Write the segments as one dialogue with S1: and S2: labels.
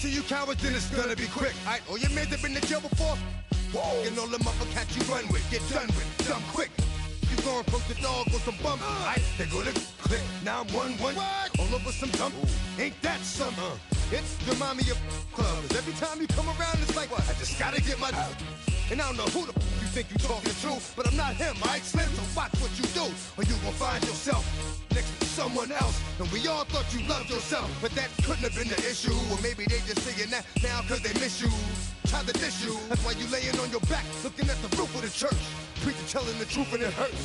S1: to you cowards, then it's gonna be quick. Alright, all your men have been to jail before? Whoa. And all them uppercats you run with, get done with, dumb quick. You gonna approach the dog with some bum. Alright, they're gonna click. Now I'm 1-1. All over some dump. Ain't that some? It's remind me of clubs. Every time you come around, it's like, what? I just gotta get my. And I don't know who the you think you talking to, but I'm not him, alright, Slim? So watch what you do, or you gon' find yourself next to someone else. And we all thought you loved yourself, but that couldn't have been the issue. Or maybe they just saying that now cause they miss you. Try to diss you, that's why you laying on your back, looking at the roof of the church. Preacher telling the truth and it hurts.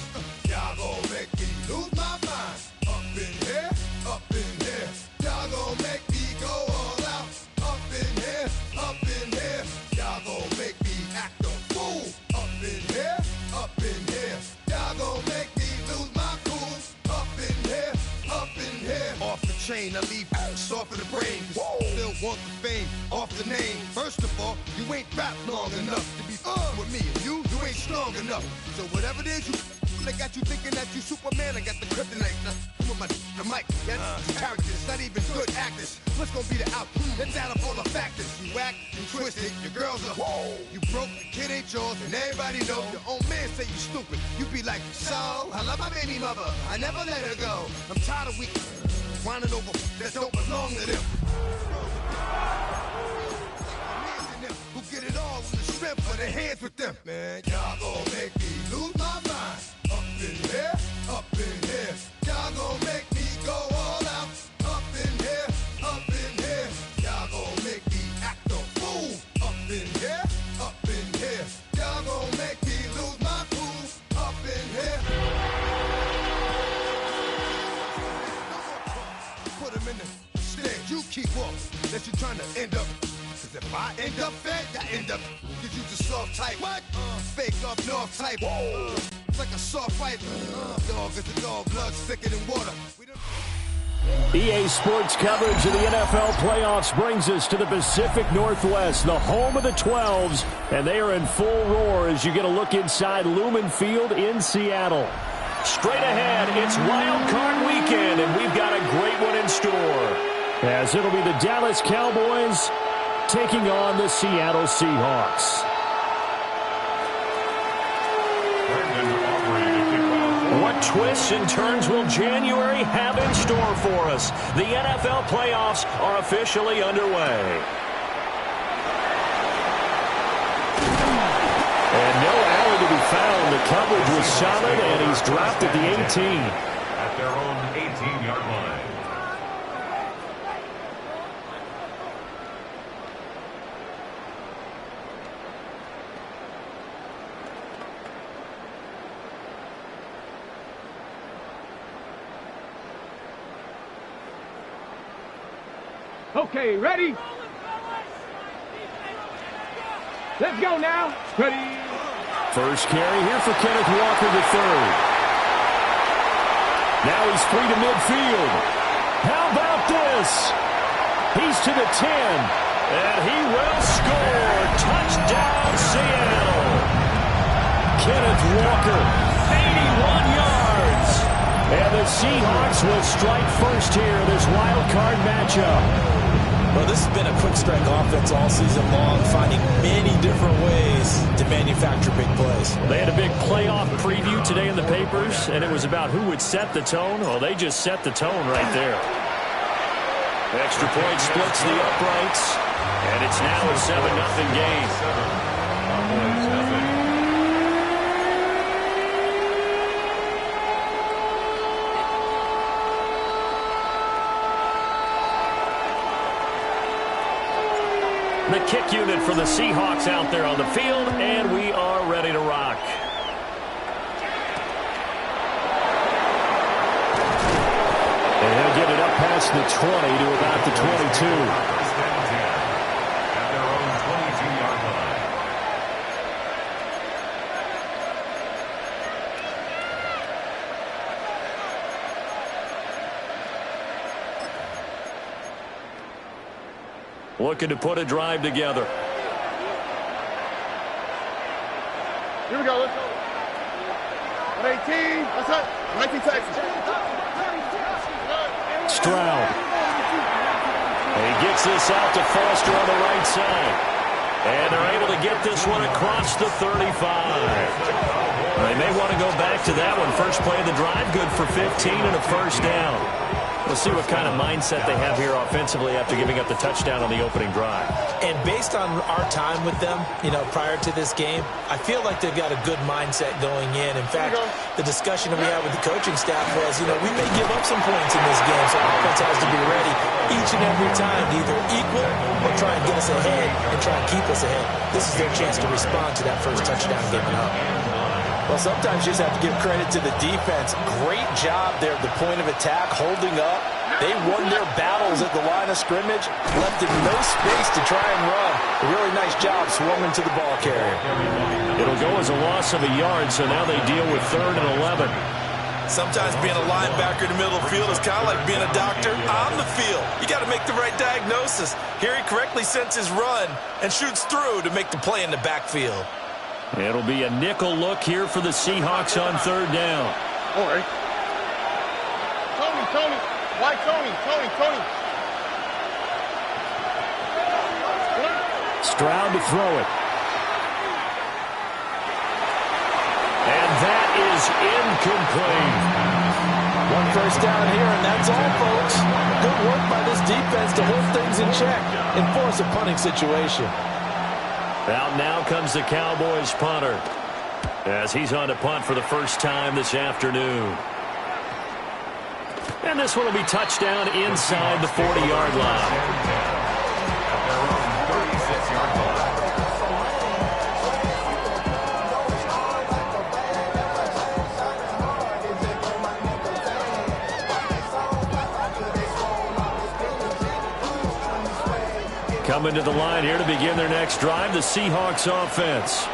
S1: Y'all gon' make me lose my mind. Up in here, up in here. Y'all gon' make me go all out. Up in here, up in here. Y'all gon' make me act a fool. Up in here, up in here. Y'all gon' make me lose my cool. Up in here, up in here. Off the chain, I leave soft in the brain. Still want the fame, off the name. First of all, you ain't rap long enough to be with me. And you ain't strong enough. So whatever it is you they got you thinking that you Superman, I got the kryptonite. Come on, the mic, that's characters, not even good actors. What's gonna be the outcome? Let's add up all the factors. You whack, you twisted, your girls are you broke, the kid ain't yours, and everybody know. Your own man say you stupid. You be like, so, I love my baby mother, I never let her go. I'm tired of weak whining over that don't belong to them. Who get it all with the strength of their hands with them. Man, y'all gon' make me lose my mind. Up in here, up in here. Y'all gon' make me go all out. Up in here, up in here. Y'all gon' make me act a fool. Up in here, up in here. Y'all gon' make me lose my cool. Up in here. Put him in the stand. You keep walking. That you trying to end up. Cause if I end up fed, I end up. Cause you just soft type. What? Fake up north type. It's like a soft fight. Dog is a dog, blood thicker than water.
S2: EA Sports coverage of the NFL playoffs brings us to the Pacific Northwest, the home of the 12s, and they are in full roar as you get a look inside Lumen Field in Seattle. Straight ahead, it's Wild Card Weekend, and we've got a great one in store, as it'll be the Dallas Cowboys taking on the Seattle Seahawks. What twists and turns will January have in store for us? The NFL playoffs are officially underway. And no alley to be found. The coverage was solid, and he's dropped at the 18.
S3: At their own 18-yard line.
S4: Okay, ready? Let's go now. Ready?
S2: First carry here for Kenneth Walker III. Now he's free to midfield. How about this? He's to the 10. And he will score. Touchdown, Seattle. Kenneth Walker, 81 yards. And the Seahawks will strike first here in this wild card matchup.
S5: Well, this has been a quick strike offense all season long, finding many different ways to manufacture big plays.
S2: They had a big playoff preview today in the papers, and it was about who would set the tone. Well, they just set the tone right there. Extra point splits the uprights, and it's now a 7-0 game.
S3: Cowboys nothing.
S2: The kick unit for the Seahawks out there on the field, and we are ready to rock. And he'll get it up past the 20 to about the 22.
S3: At their own 22-yard line.
S2: Looking to put a drive together.
S4: Here we go. Let's go. 118. That's it. 19 Texas.
S2: Stroud. And he gets this out to Foster on the right side. And they're able to get this one across the 35. They may want to go back to that one. First play of the drive, good for 15 and a first down. We'll see what kind of mindset they have here offensively after giving up the touchdown on the opening drive.
S5: And based on our time with them, prior to this game, I feel like they've got a good mindset going in. In fact, the discussion that we had with the coaching staff was, we may give up some points in this game, so offense has to be ready each and every time to either equal or try and get us ahead and try and keep us ahead. This is their chance to respond to that first touchdown given up. Well, sometimes you just have to give credit to the defense. Great job there at the point of attack, holding up. They won their battles at the line of scrimmage, left in no space to try and run. A really nice job swarming to the ball carrier.
S2: It'll go as a loss of a yard, so now they deal with 3rd and 11.
S5: Sometimes being a linebacker in the middle of the field is kind of like being a doctor on the field. You got to make the right diagnosis. Here he correctly sends his run and shoots through to make the play in the backfield.
S2: It'll be a nickel look here for the Seahawks on 3rd down.
S4: All right. Tony. Why Tony?
S2: Stroud to throw it. And that is incomplete.
S5: One first down here, and that's all, folks. Good work by this defense to hold things in check and force a punting situation.
S2: Out now comes the Cowboys punter as he's on to punt for the first time this afternoon. And this one will be touchdown inside the 40-yard line.
S3: At their own 36-yard line.
S2: Coming to the line here to begin their next drive, the Seahawks offense.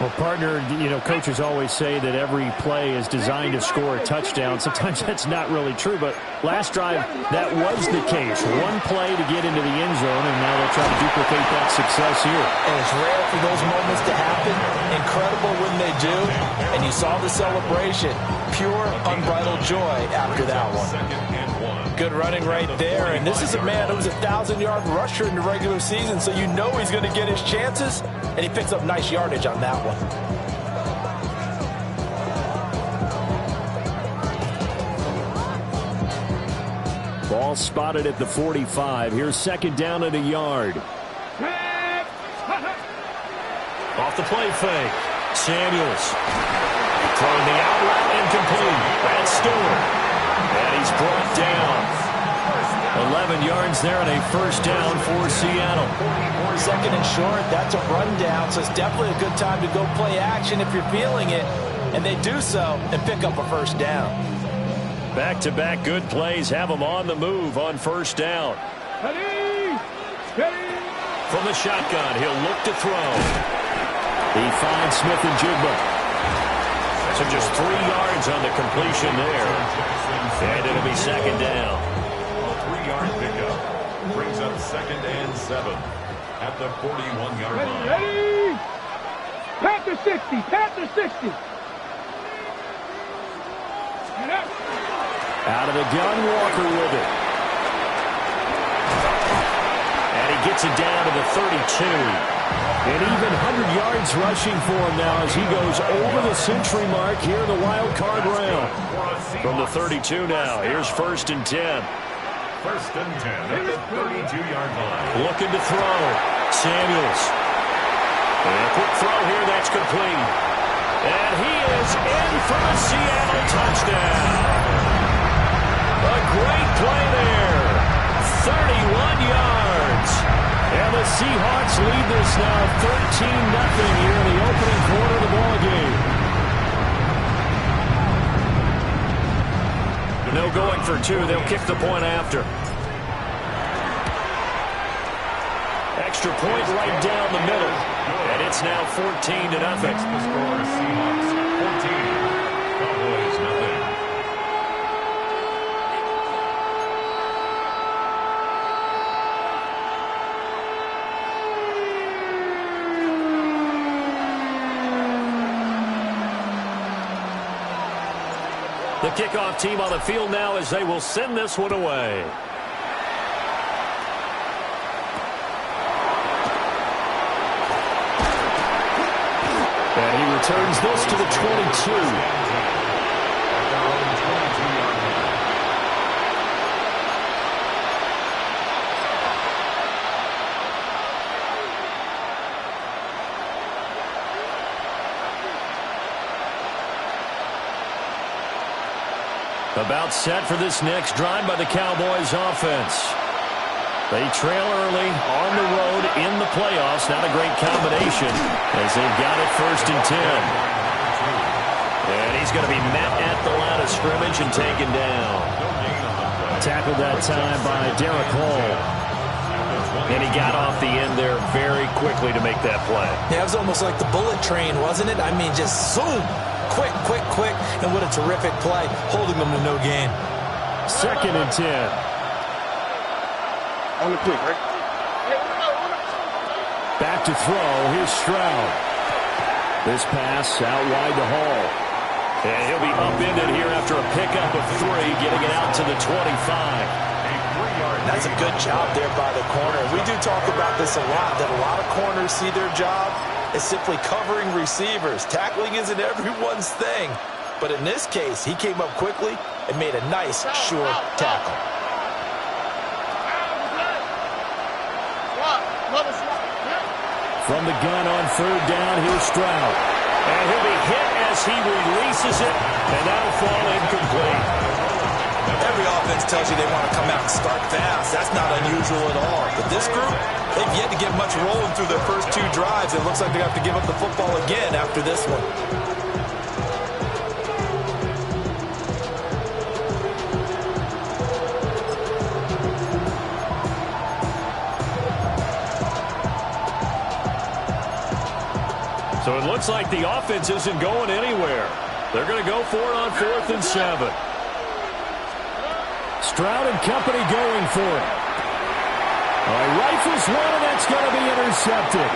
S6: Well, partner, coaches always say that every play is designed to score a touchdown. Sometimes that's not really true, but last drive, that was the case. One play to get into the end zone, and now they'll try to duplicate that success here.
S5: And it's rare for those moments to happen. Incredible when they do. And you saw the celebration. Pure, unbridled joy after that one. Good running right there. And this is a man who was a 1,000-yard rusher in the regular season, so you know he's going to get his chances. And he picks up nice yardage on that one.
S2: Ball spotted at the 45. Here's 2nd down and a yard. Off the play fake. Samuels. Throwing the out route incomplete. That's Stewart. And he's brought down. 11 yards there and a first down for Seattle.
S5: 2nd and short, that's a rundown, so it's definitely a good time to go play action if you're feeling it. And they do so and pick up a first down.
S2: Back-to-back good plays have them on the move on first down.
S4: Ready.
S2: From the shotgun, he'll look to throw. He finds Smith and Jigba. So just 3 yards on the completion there. And it'll be 2nd down.
S3: A 3-yard pickup brings up 2nd and 7 at the 41-yard line.
S4: Ready. Panther 60.
S2: Out of the gun, Walker with it. And he gets it down to the 32. And even 100 yards rushing for him now as he goes over the century mark here in the wild card round. From the 32 now, here's 1st and 10.
S3: 1st and 10 at the 32-yard line.
S2: Looking to throw. Samuels. And a quick throw here that's complete. And he is in for a Seattle touchdown. A great play there. 31 yards. And the Seahawks lead this now 13-0 here in the opening quarter of the ballgame. No going for 2. They'll kick the point after. Extra point right down the middle. And it's now 14-0.
S3: The score, Seahawks 14. Cowboys nothing.
S2: The kickoff team on the field now as they will send this one away. returns this to the 22. About set for this next drive by the Cowboys offense. They trail early on the road in the playoffs. Not a great combination as they've got it 1st and 10. And he's going to be met at the line of scrimmage and taken down. Tackled that time by Derek Hall. And he got off the end there very quickly to make that play.
S5: Yeah, it was almost like the bullet train, wasn't it? I mean, just zoom. Quick, quick, quick. And what a terrific play, holding them to no gain.
S6: 2nd and 10.
S4: On the quick, right?
S6: Back to throw. Here's Stroud. This pass out wide to Hall.
S2: And he'll be upended here after a pickup of 3, getting it out to the 25.
S5: That's a good job there by the corner. We do talk about this a lot, that a lot of corners see their job as simply covering receivers. Tackling isn't everyone's thing. But in this case, he came up quickly and made a nice, sure tackle.
S6: From the gun on 3rd down, here's Stroud.
S2: And he'll be hit as he releases it, and that'll fall incomplete.
S5: Every offense tells you they want to come out and start fast. That's not unusual at all. But this group, they've yet to get much rolling through their first 2 drives. It looks like they have to give up the football again after this one.
S2: So it looks like the offense isn't going anywhere. They're going to go for it on 4th and 7.
S6: Stroud and company going for it. Rifles one, and that's going to be intercepted.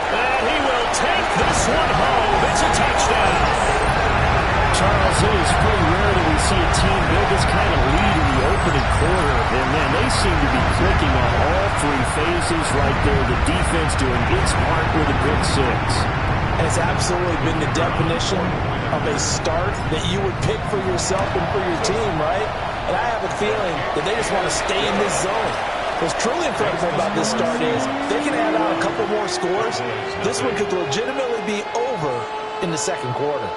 S2: And he will take this one home. It's a touchdown.
S6: Charles, it is pretty rare that we see a team build this kind of lead in the opening quarter. And, man, they seem to be clicking on all 3 phases right there. The defense doing its part with a pick 6.
S5: And it's absolutely been the definition of a start that you would pick for yourself and for your team, right? And I have a feeling that they just want to stay in this zone. What's truly incredible about this start is they can add on a couple more scores. This one could legitimately be over in the 2nd quarter.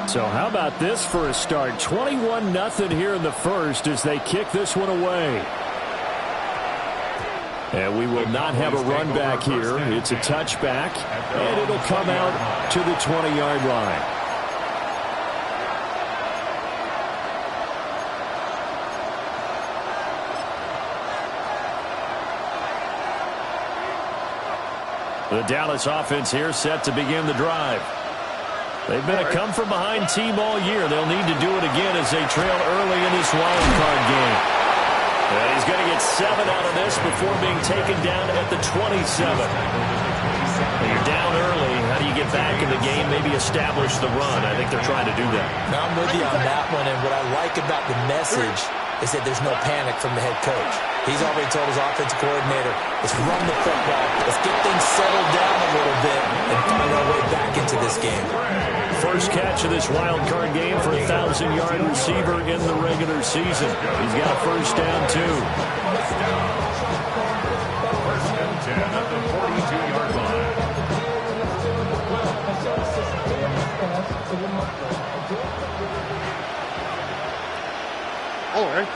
S6: So how about this for a start? 21-0 here in the 1st as they kick this one away. And we will not have a run back here. It's a touchback, and it'll come out to the 20-yard line. The Dallas offense here set to begin the drive. They've been a come-from-behind team all year. They'll need to do it again as they trail early in this wild card game. And he's going to get 7 out of this before being taken down at the 27. When you're down early, how do you get back in the game, maybe establish the run? I think they're trying to do that.
S5: Now, I'm with you on that one, and what I like about the message is that there's no panic from the head coach. He's already told his offensive coordinator, let's run the football, let's get things settled down a little bit and find our way back into this game.
S2: First catch of this wild card game for a 1,000-yard receiver in the regular season. He's got a 1st down, too.
S3: 1st and 10 at the 42-yard line.
S4: All right.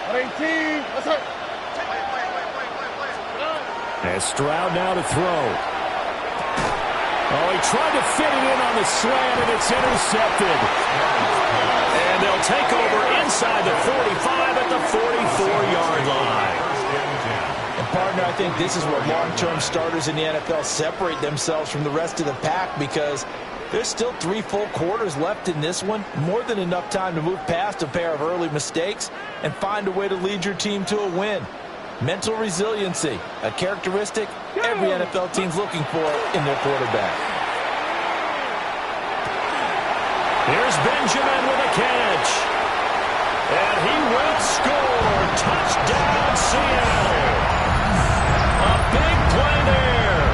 S4: 118. Let's hurt.
S6: As Stroud now to throw. Oh, he tried to fit it in on the slant, and it's intercepted.
S2: And they'll take over inside the 45 at the 44-yard line.
S5: And, partner, I think this is where long-term starters in the NFL separate themselves from the rest of the pack because there's still 3 full quarters left in this one. More than enough time to move past a pair of early mistakes and find a way to lead your team to a win. Mental resiliency, a characteristic every NFL team's looking for in their quarterback.
S2: Here's Benjamin with a catch. And he will score. Touchdown, Seattle. A big play there.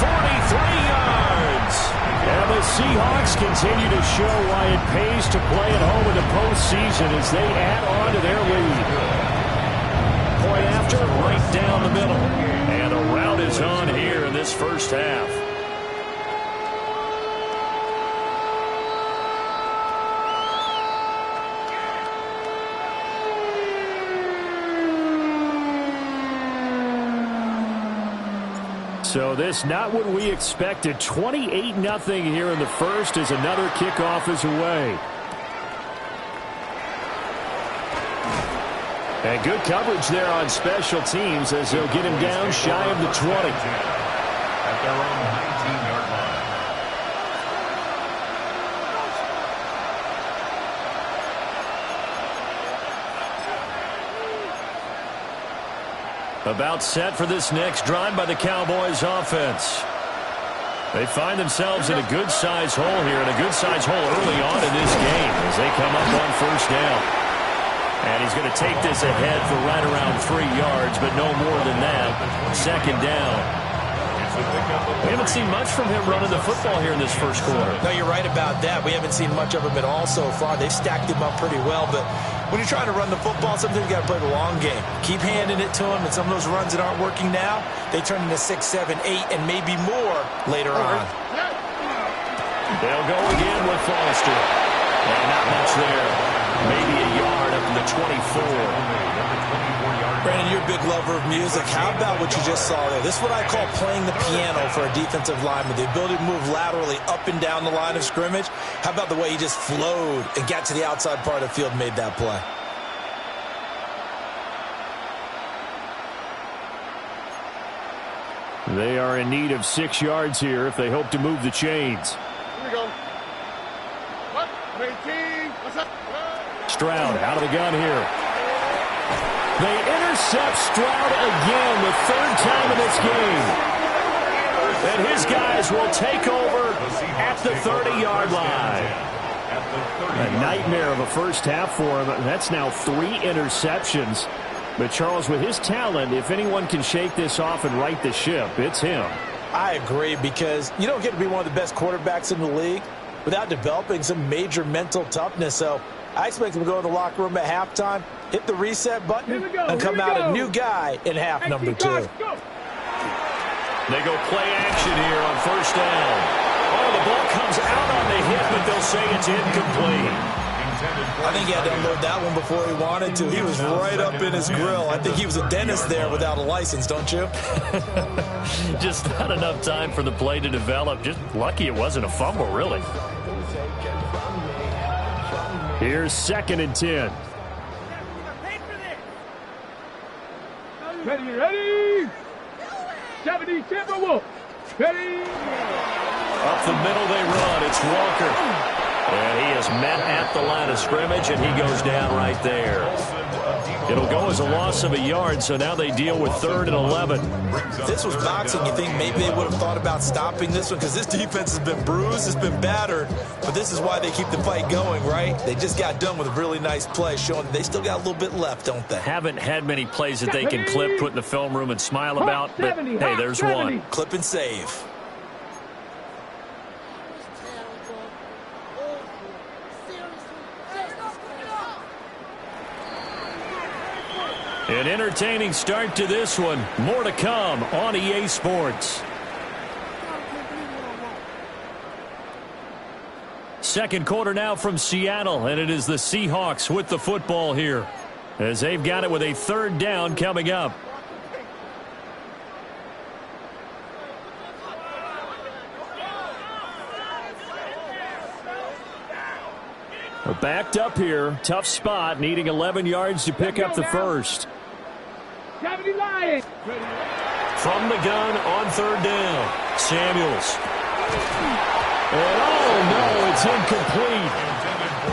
S2: 43 yards. And the Seahawks continue to show why it pays to play at home in the postseason as they add on to their lead. Point after, right down the middle. And a rout is on here in this first half. So this not what we expected. 28-0 here in the first as another kickoff is away. And good coverage there on special teams as they'll get him down shy of the 20.
S3: At their own 19-yard line.
S2: About set for this next drive by the Cowboys offense. They find themselves in a good-sized hole here, and a good-sized hole early on in this game as they come up on first down. And he's going to take this ahead for right around 3 yards, but no more than that. Second down. We haven't seen much from him running the football here in this first quarter.
S5: No, you're right about that. We haven't seen much of him at all so far. They've stacked him up pretty well, but when you're trying to run the football, sometimes you got to play the long game. Keep handing it to him, and some of those runs that aren't working now, they turn into 6, 7, 8, and maybe more later on.
S2: They'll go again with Foster. And not much there. Maybe a yard up in the 24.
S5: Brandon, you're a big lover of music. How about what you just saw there? This is what I call playing the piano for a defensive lineman. The ability to move laterally up and down the line of scrimmage. How about the way he just flowed and got to the outside part of the field and made that play?
S6: They are in need of 6 yards here if they hope to move the chains.
S4: Here we go. What? 18. What's up?
S2: Stroud out of the gun here. They intercept Stroud again, the third time in this game. And his guys will take over at the 30-yard line. A nightmare of a first half for him. That's now 3 interceptions. But, Charles, with his talent, if anyone can shake this off and right the ship, it's him.
S5: I agree, because you don't get to be one of the best quarterbacks in the league without developing some major mental toughness. So I expect him to go in the locker room at halftime, hit the reset button, and come out a new guy in half number 2.
S2: They go play action here on first down. Oh, the ball comes out on the hit, but they'll say it's incomplete.
S5: I think he had to unload that one before he wanted to. He was right up in his grill. I think he was a dentist there without a license, don't you?
S2: Just not enough time for the play to develop. Just lucky it wasn't a fumble, really. Here's 2nd and 10.
S4: Ready? 70 Timberwolves. Ready?
S2: Up the middle they run. It's Walker. And he is met at the line of scrimmage, and he goes down right there. It'll go as a loss of a yard, so now they deal with 3rd and 11.
S5: If this was boxing, you think maybe they would have thought about stopping this one, because this defense has been bruised, it's been battered, but this is why they keep the fight going, right? They just got done with a really nice play, showing that they still got a little bit left, don't they?
S2: Haven't had many plays that they can clip, put in the film room, and smile about, but hey, there's one.
S5: Clip and save.
S2: An entertaining start to this one. More to come on EA Sports. Second quarter now from Seattle, and it is the Seahawks with the football here as they've got it with a 3rd down coming up. Backed up here. Tough spot. Needing 11 yards to pick up the first. From the gun on 3rd down. Samuels. And oh, no, it's incomplete.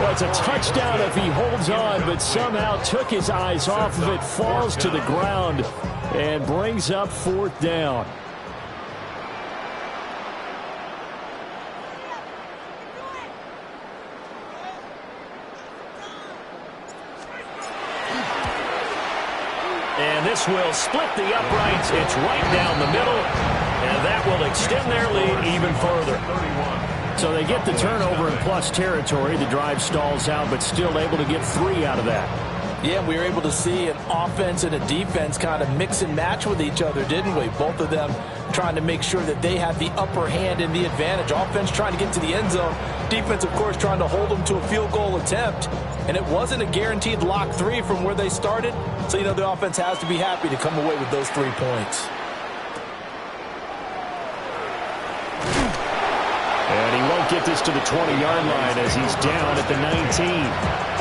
S2: Well, it's a touchdown if he holds on, but somehow took his eyes off of it, falls to the ground, and brings up 4th down. And this will split the uprights. It's right down the middle, and that will extend their lead even further. So they get the turnover in plus territory. The drive stalls out, but still able to get 3 out of that.
S5: Yeah, we were able to see an offense and a defense kind of mix and match with each other, didn't we? Both of them trying to make sure that they had the upper hand and the advantage. Offense trying to get to the end zone. Defense, of course, trying to hold them to a field goal attempt. And it wasn't a guaranteed lock 3 from where they started. So, you know, the offense has to be happy to come away with those 3 points.
S6: And he won't get this to the 20-yard line as he's down at the 19.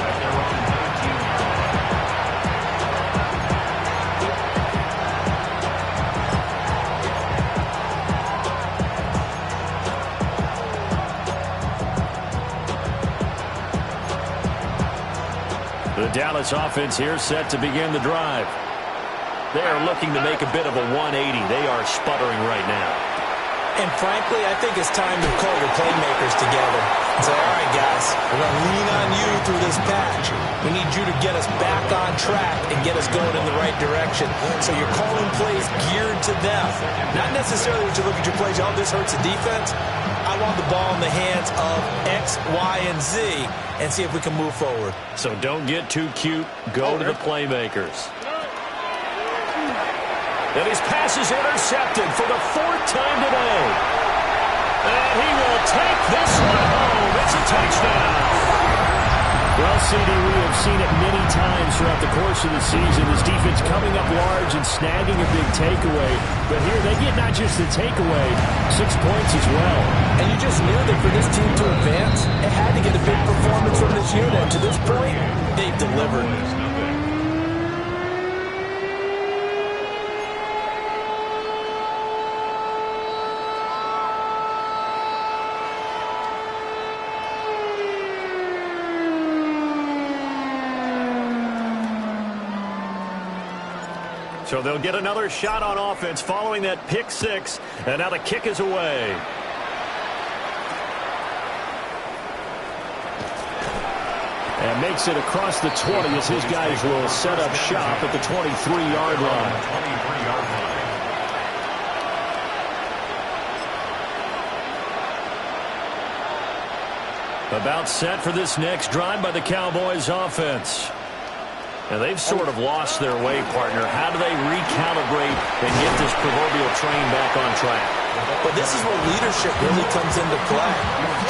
S6: The Dallas offense here set to begin the drive. They are looking to make a bit of a 180. They are sputtering right now.
S5: And frankly, I think it's time to call your playmakers together and say, all right, guys, we're going to lean on you through this patch. We need you to get us back on track and get us going in the right direction. So you're calling plays geared to them. Not necessarily that you look at your plays, oh, this hurts the defense. I want the ball in the hands of X, Y, and Z and see if we can move forward.
S2: So don't get too cute. Go to the playmakers. And his pass is intercepted for the 4th time today. And he will take this one home. It's a touchdown. Well, CD, we have seen it many times throughout the course of the season. This defense coming up large and snagging a big takeaway. But here they get not just the takeaway, 6 points as well.
S5: And you just knew that for this team to advance, it had to get a big performance from this unit. And to this point, they've delivered.
S2: So they'll get another shot on offense following that pick 6. And now the kick is away. And makes it across the 20 as his guys will set up shop at the 23-yard line. About set for this next drive by the Cowboys offense. And they've sort of lost their way, partner. How do they recalibrate and get this proverbial train back on track?
S5: But this is where leadership really comes into play.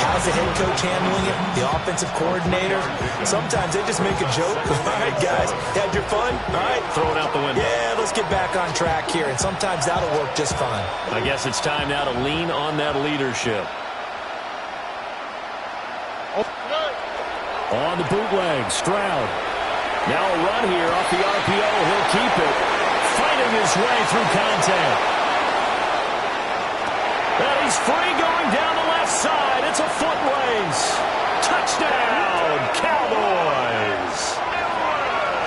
S5: How's the head coach handling it? The offensive coordinator? Sometimes they just make a joke. All right, guys, had your fun? All right.
S2: Throw it out the window.
S5: Yeah, let's get back on track here. And sometimes that'll work just fine.
S2: I guess it's time now to lean on that leadership. On the bootleg, Stroud. Now a run here off the RPO. He'll keep it. Fighting his way through contact. And he's free going down the left side. It's a foot race. Touchdown, Cowboys.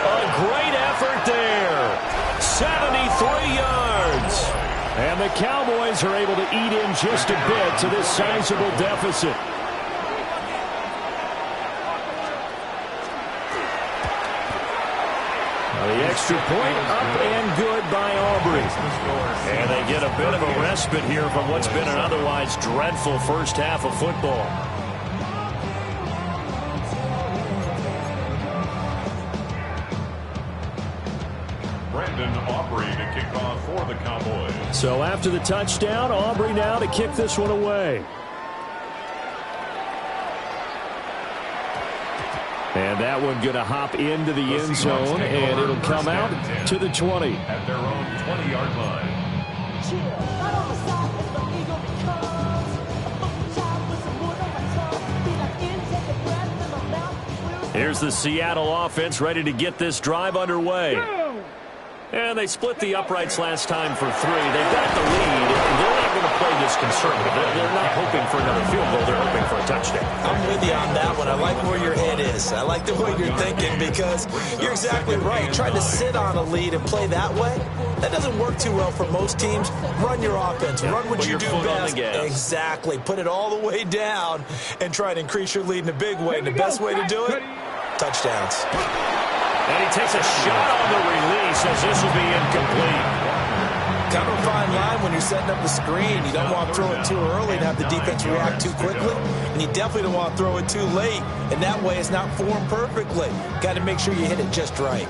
S2: A great effort there. 73 yards. And the Cowboys are able to eat in just a bit to this sizable deficit. The extra point up and good by Aubrey. And they get a bit of a respite here from what's been an otherwise dreadful first half of football.
S3: Brandon Aubrey to kick off for the Cowboys.
S2: So after the touchdown, Aubrey now to kick this one away. And that one going to hop into the end zone, and it'll come out to the 20.
S3: At their own 20-yard line.
S2: Here's the Seattle offense ready to get this drive underway. And they split the uprights last time for 3. They've got the lead. They're not going to play this conservative. They're not hoping for another field goal. They're hoping for a touchdown.
S5: I'm with you on that one. I like where your head is. I like the way you're thinking because you're exactly right. Trying to sit on a lead and play that way, that doesn't work too well for most teams. Run your offense. Run what you do best. Exactly. Put it all the way down and try to increase your lead in a big way. And the best way to do it, touchdowns.
S2: And he takes a shot on the release as this will be incomplete.
S5: Kind of a fine line when you're setting up the screen. You don't want to throw it too early and have the defense react too quickly. And you definitely don't want to throw it too late. And that way it's not formed perfectly. Got to make sure you hit it just right.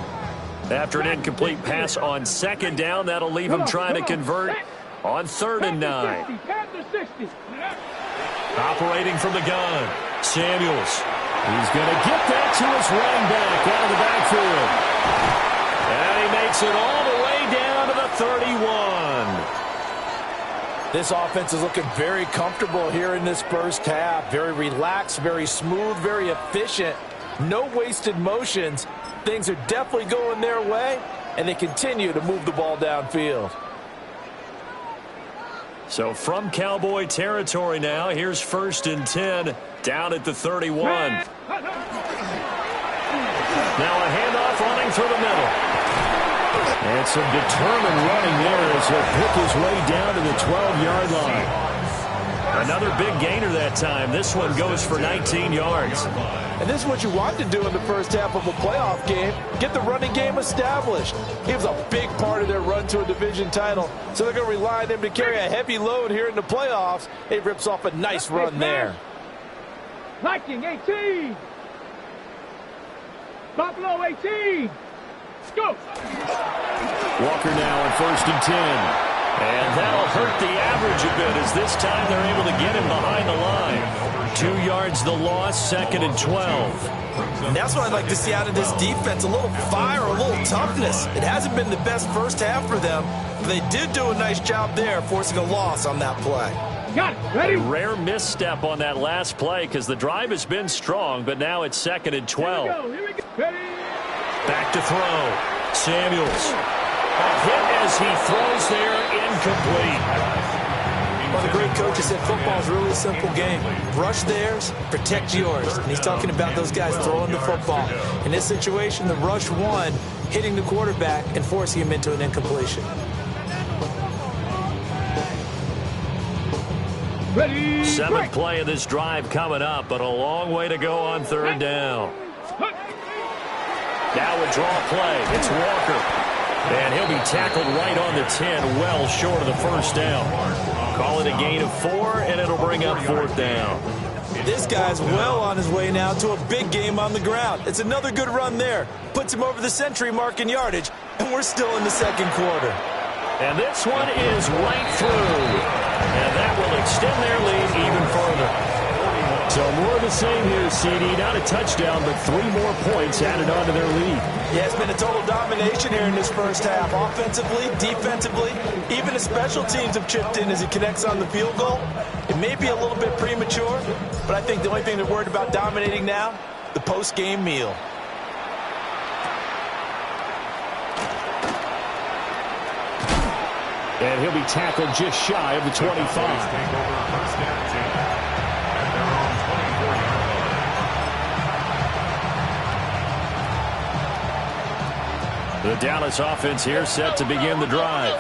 S2: After an incomplete pass on second down, that'll leave him trying to convert on 3rd and 9. Operating from the gun, Samuels. He's going to get that to his running back out of the backfield. And he makes it all the way down to the 31.
S5: This offense is looking very comfortable here in this first half. Very relaxed, very smooth, very efficient. No wasted motions. Things are definitely going their way, and they continue to move the ball downfield.
S2: So from Cowboy territory now, here's 1st and 10 down at the 31. Now a handoff running through the middle. And some determined running there as he'll pick his way down to the 12-yard line. Another big gainer that time. This one goes for 19 yards.
S5: And this is what you want to do in the first half of a playoff game. Get the running game established. He was a big part of their run to a division title. So they're going to rely on him to carry a heavy load here in the playoffs. He rips off a nice run there.
S4: Viking 18. Buffalo 18. Scoop.
S2: Walker now on 1st and 10. And that'll hurt the average a bit as this time they're able to get him behind the line. 2 yards the loss, 2nd and 12.
S5: And that's what I'd like to see out of this defense. A little fire, a little toughness. It hasn't been the best first half for them. But they did do a nice job there, forcing a loss on that play.
S4: Got it. Ready?
S2: A rare misstep on that last play because the drive has been strong, but now it's 2nd and 12.
S4: Here we go. Ready?
S2: Back to throw. Samuels. A hit as he throws there, incomplete.
S5: Well, the great coach has said football is really a simple game. Rush theirs, protect yours. And he's talking about those guys throwing the football. In this situation, the rush one, hitting the quarterback and forcing him into an incompletion.
S4: Ready?
S2: 7th play of this drive coming up, but a long way to go on 3rd down. Now a draw play. It's Walker. And he'll be tackled right on the 10, well short of the first down. Call it a gain of 4, and it'll bring up 4th down.
S5: This guy's well on his way now to a big game on the ground. It's another good run there. Puts him over the century mark in yardage, and we're still in the 2nd quarter.
S2: And this one is right through. And that will extend their lead even further. So more of the same here, CD. Not a touchdown, but 3 more points added on to their lead.
S5: Yeah, it's been a total domination here in this first half. Offensively, defensively, even the special teams have chipped in as he connects on the field goal. It may be a little bit premature, but I think the only thing they're worried about dominating now, the post-game meal.
S2: And he'll be tackled just shy of the 25. The Dallas offense here set to begin the drive.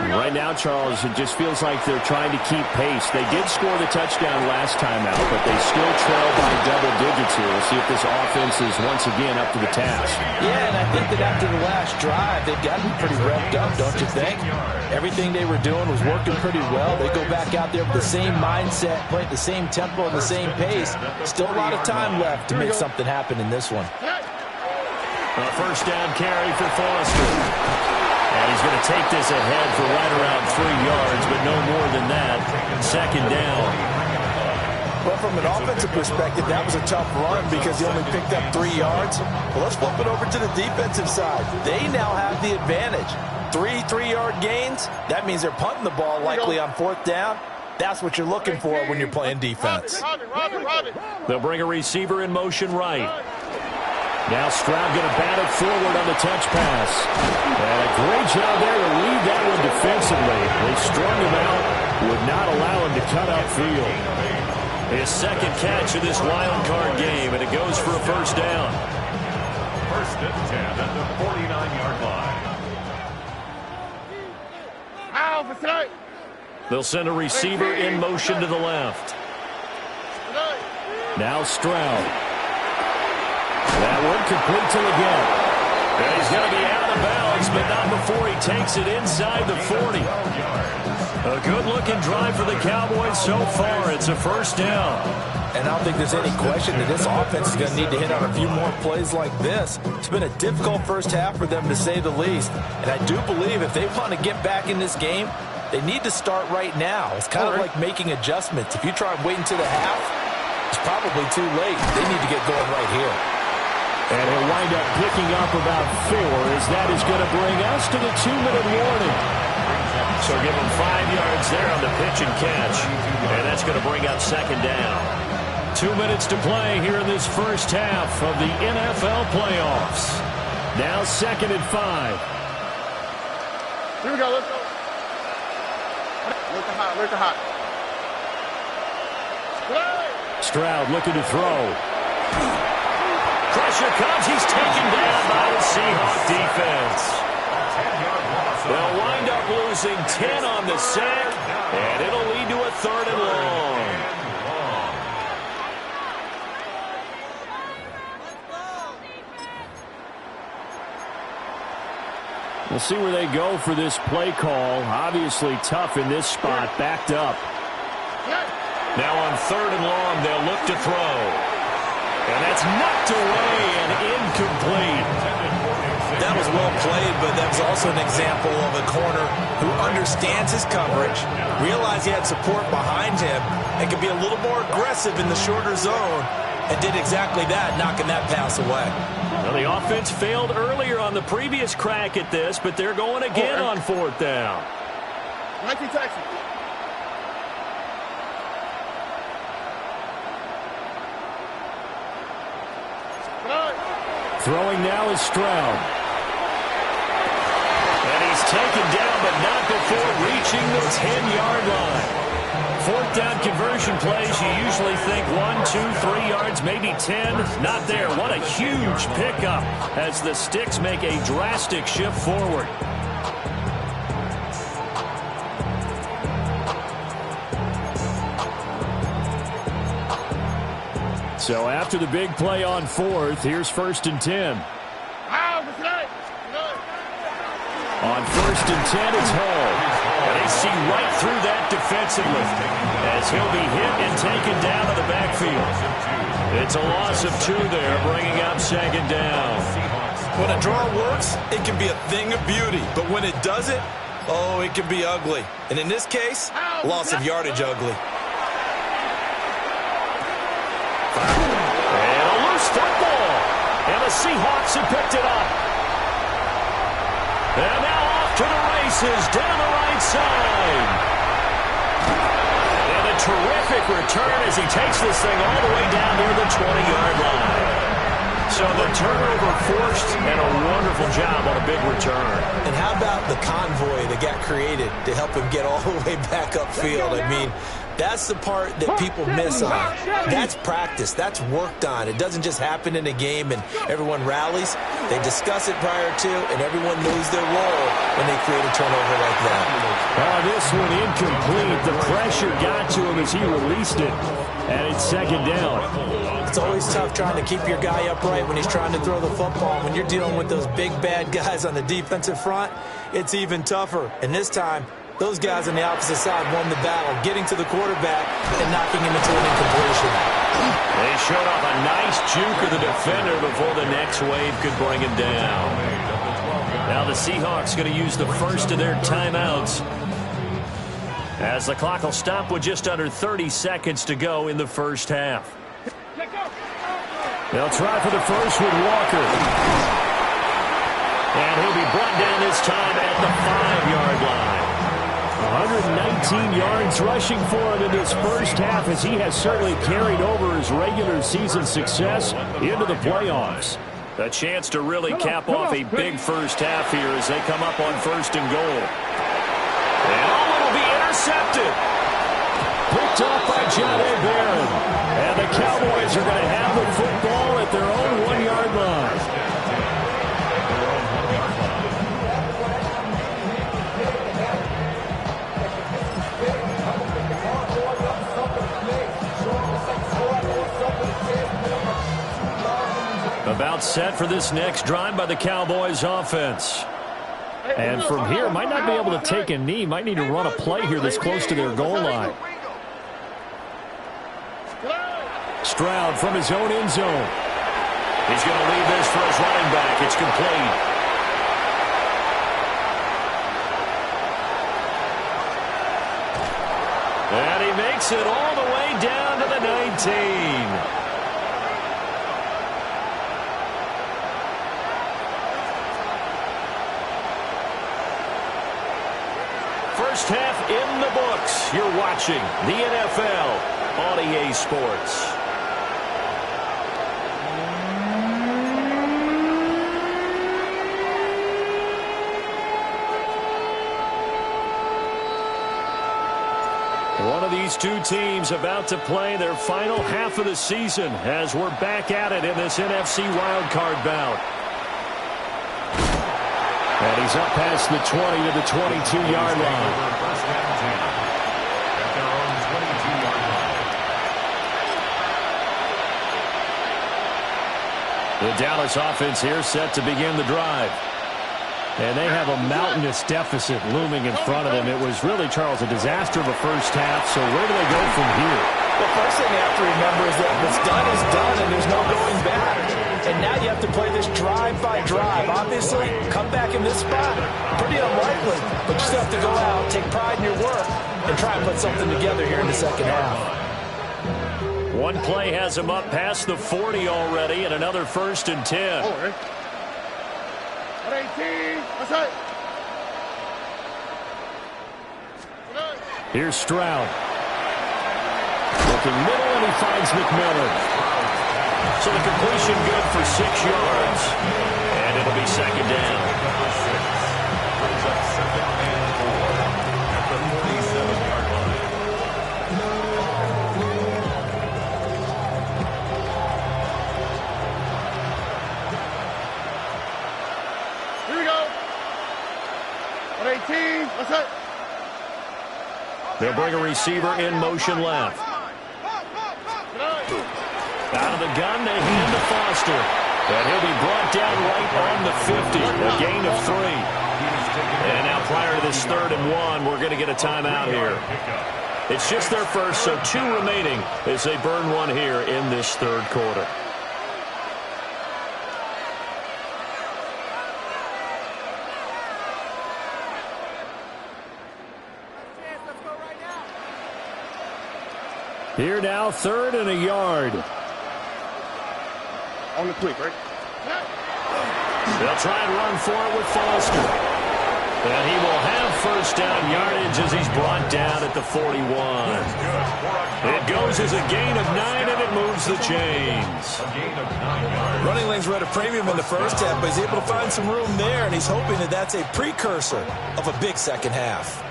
S6: Right now, Charles, it just feels like they're trying to keep pace. They did score the touchdown last time out, but they still trail by double digits here. We'll see if this offense is once again up to the task.
S5: Yeah, and I think that after the last drive, they've gotten pretty revved up, don't you think? Everything they were doing was working pretty well. They go back out there with the same mindset, playing the same tempo and the same pace. Still a lot of time left to make something happen in this one.
S2: A first down carry for Foster. And he's going to take this ahead for right around 3 yards, but no more than that. 2nd down.
S5: Well, from an offensive perspective, that was a tough run because he only picked up 3 yards. Well, let's flip it over to the defensive side. They now have the advantage. 3 3-yard gains. That means they're punting the ball likely on 4th down. That's what you're looking for when you're playing defense.
S2: They'll bring a receiver in motion right. Now Stroud going to bat it forward on the touch pass. And a great job there to lead that one defensively. They strung him out, would not allow him to cut upfield. His 2nd catch of this wild card game, and it goes for a first down.
S3: 1st and 10 at the 49-yard line.
S2: They'll send a receiver in motion to the left. Now Stroud. That one complete to again. And he's going to be out of bounds, but not before he takes it inside the 40. A good-looking drive for the Cowboys so far. It's a first down.
S5: And I don't think there's any question that this offense is going to need to hit on a few more plays like this. It's been a difficult first half for them, to say the least. And I do believe if they want to get back in this game, they need to start right now. It's kind of like making adjustments. If you try and wait until the half, it's probably too late. They need to get going right here.
S2: And he'll wind up picking up about 4, as that is going to bring us to the 2-minute warning. So give him 5 yards there on the pitch and catch. And that's going to bring up second down. 2 minutes to play here in this first half of the NFL playoffs. Now 2nd and 5.
S4: Here we go, let's go. Look hot, look hot.
S2: Stroud looking to throw. Pressure comes. He's taken down by the Seahawks defense. They'll wind up losing 10 on the sack, and it'll lead to a 3rd and long. We'll see where they go for this play call. Obviously tough in this spot, backed up. Now on 3rd and long, they'll look to throw. And that's knocked away and incomplete.
S5: That was well played, but that was also an example of a corner who understands his coverage, realized he had support behind him, and could be a little more aggressive in the shorter zone, and did exactly that, knocking that pass away.
S2: Well, the offense failed earlier on the previous crack at this, but they're going again on 4th down.
S4: 19 Texas.
S2: Throwing now is Stroud. And he's taken down, but not before reaching the 10-yard line. 4th down conversion plays, you usually think 1, 2, 3 yards, maybe 10. Not there. What a huge pickup as the Sticks make a drastic shift forward. So after the big play on 4th, here's 1st and 10. On 1st and 10, it's Hall. And they see right through that defensively as he'll be hit and taken down to the backfield. It's a loss of 2 there, bringing up 2nd down.
S5: When a draw works, it can be a thing of beauty. But when it doesn't, oh, it can be ugly. And in this case, loss of yardage ugly.
S2: And a loose football. And the Seahawks have picked it up. And now off to the races down the right side. And a terrific return as he takes this thing all the way down near the 20-yard line. So the turnover forced and a wonderful job on a big return.
S5: And how about the convoy that got created to help him get all the way back upfield? I mean, that's the part that people miss on. That's practice. That's worked on. It doesn't just happen in a game and everyone rallies. They discuss it prior to, and everyone knows their role when they create a turnover like that.
S2: This one incomplete. The pressure got to him as he released it. And it's 2nd down.
S5: It's always tough trying to keep your guy upright when he's trying to throw the football. When you're dealing with those big, bad guys on the defensive front, it's even tougher. And this time, those guys on the opposite side won the battle, getting to the quarterback and knocking him into an incompletion.
S2: They showed off a nice juke of the defender before the next wave could bring him down. Now the Seahawks going to use the first of their timeouts, as the clock will stop with just under 30 seconds to go in the first half. They'll try for the first with Walker. And he'll be brought down this time at the 5-yard line. 119 yards rushing for him in this first half, as he has certainly carried over his regular season success into the playoffs. A chance to really cap off a big first half here as they come up on 1st and goal. And it'll be intercepted. Picked up by John Barron. And the Cowboys are going to have the football at their own 1-yard line. timeout set for this next drive by the Cowboys offense. And from here, might not be able to take a knee. Might need to run a play here that's close to their goal line. Stroud from his own end zone. He's going to leave this for his running back. It's complete. And he makes it all the way down to the 19. First half in the books. You're watching the NFL on EA Sports. One of these two teams about to play their final half of the season as we're back at it in this NFC wildcard bout. And he's up past the 20 to the 22-yard line.
S3: First down 10 at their own 22-yard line.
S2: The Dallas offense here set to begin the drive. And they have a mountainous deficit looming in front of them. It was really, Charles, a disaster of a first half. So where do they go from here?
S5: The first thing you have to remember is that what's done is done, and there's no going back. And now you have to play this drive by drive. Obviously, come back in this spot, pretty unlikely. But you still have to go out, take pride in your work, and try and put something together here in the second half.
S2: One play has him up past the 40 already, and another 1st and 10.
S4: Over. 18. What's that?
S2: Here's Stroud. Looking middle, and he finds McMillan. So the completion good for 6 yards. And it'll be second down.
S3: Brings up second and 4 at the 47-yard line.
S4: Here we go. 18. What's that?
S2: They'll bring a receiver in motion left. Out of the gun, they hand to Foster. And he'll be brought down right on the 50. A gain of 3. And now prior to this 3rd and 1, we're going to get a timeout here. It's just their first, so 2 remaining as they burn one here in this 3rd quarter. Here now, 3rd and a yard.
S4: On the quick, right?
S2: They'll try and run for it with Foster. And he will have first down yardage as he's brought down at the 41. It goes as a gain of 9, and it moves the chains.
S3: A gain of 9 yards.
S5: Running lanes were at a premium in the first half, but he's able to find some room there, and he's hoping that that's a precursor of a big second half.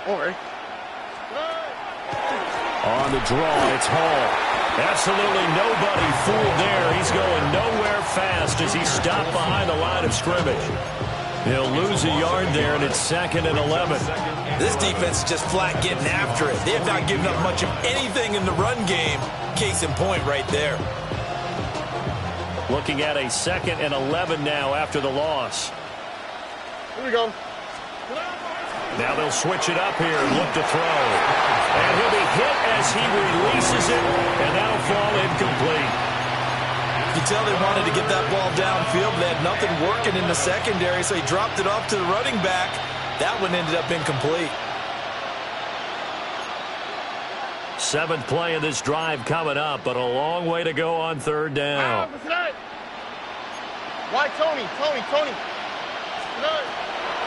S4: Over.
S2: On the draw, it's Hall. Absolutely nobody fooled there. He's going nowhere fast as he's stopped behind the line of scrimmage. He'll lose a yard there, and it's 2nd and 11.
S5: This defense is just flat getting after it. They have not given up much of anything in the run game. Case in point right there.
S2: Looking at a 2nd and 11 now after the loss.
S4: Here we go.
S2: Now they'll switch it up here and look to throw. And he'll be hit as he releases it, and that'll fall incomplete.
S5: You can tell they wanted to get that ball downfield. They had nothing working in the secondary, so he dropped it off to the running back. That one ended up incomplete.
S2: 7th play of this drive coming up, but a long way to go on 3rd down.
S4: Why Tony?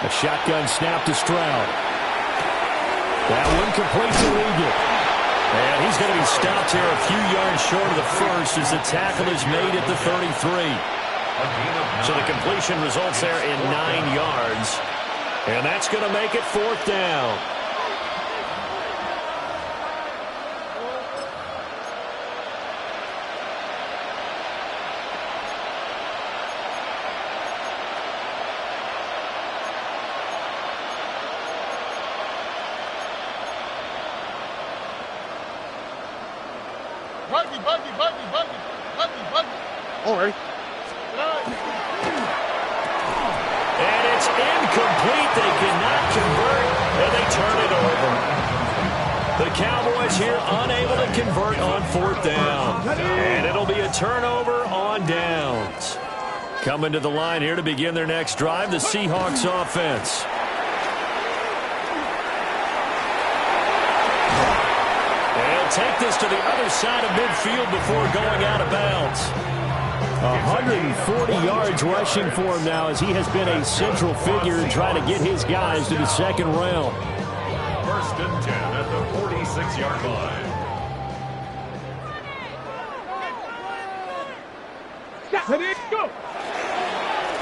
S2: A shotgun snap to Stroud. That one complete to Ligon. And he's going to be stopped here a few yards short of the first as the tackle is made at the 33. So the completion results there in 9 yards. And that's going to make it 4th down.
S4: Buggy. All right.
S2: And it's incomplete. They cannot convert, and they turn it over. The Cowboys here unable to convert on 4th down. And it'll be a turnover on downs. Coming to the line here to begin their next drive, the Seahawks offense. They'll take this to the other side of midfield before going out of bounds. 140 yards rushing for him now as he has been a central figure in trying to get his guys to the second round.
S3: 1st and 10 at the 46-yard line.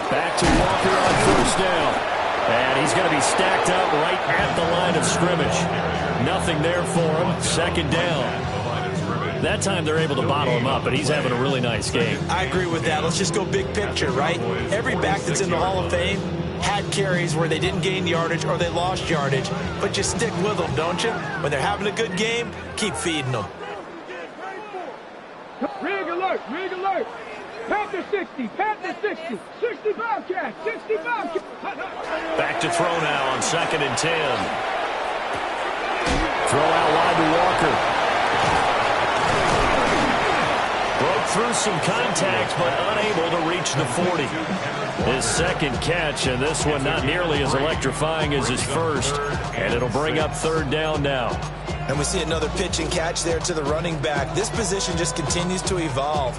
S2: Back to Walker on 1st down. And he's going to be stacked up right at the line of scrimmage. Nothing there for him. 2nd down. That time they're able to bottle him up, but he's having a really nice game.
S5: I agree with that. Let's just go big picture, right? Every back that's in the Hall of Fame had carries where they didn't gain yardage or they lost yardage, but you stick with them, don't you? When they're having a good game, keep feeding them.
S4: Rig alert, rig alert. Panther 60, Panther 60, 65 catch, 65 catch.
S2: Back to throw now on 2nd and 10. Throw out wide to Walker. Broke through some contact, but unable to reach the 40. His 2nd catch, and this one not nearly as electrifying as his first. And it'll bring up 3rd down now.
S5: And we see another pitch and catch there to the running back. This position just continues to evolve.